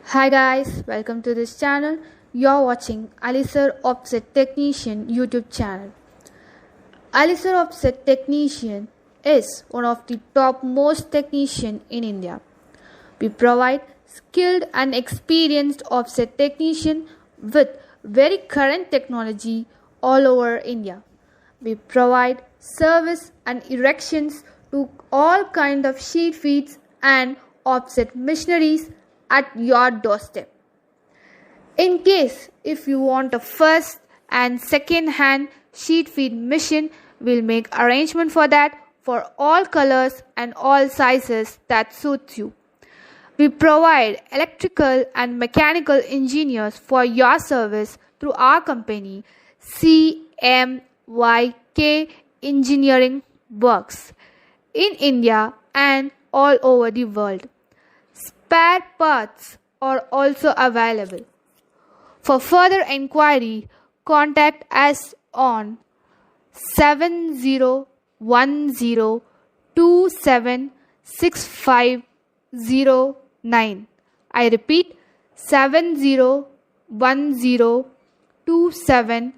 Hi guys, welcome to this channel. You're watching Alisir Offset Technician YouTube channel. Alisir Offset Technician is one of the top most technician in India. We provide skilled and experienced offset technician with very current technology all over India. We provide service and erections to all kind of sheet feeds and offset machineries at your doorstep. In case if you want a first and second hand sheet feed machine, we'll make arrangement for that for all colors and all sizes that suits you. We provide electrical and mechanical engineers for your service through our company CMYK Engineering Works in India and all over the world. Spare parts are also available. For further inquiry, contact us on 7010276509. I repeat 7010276509.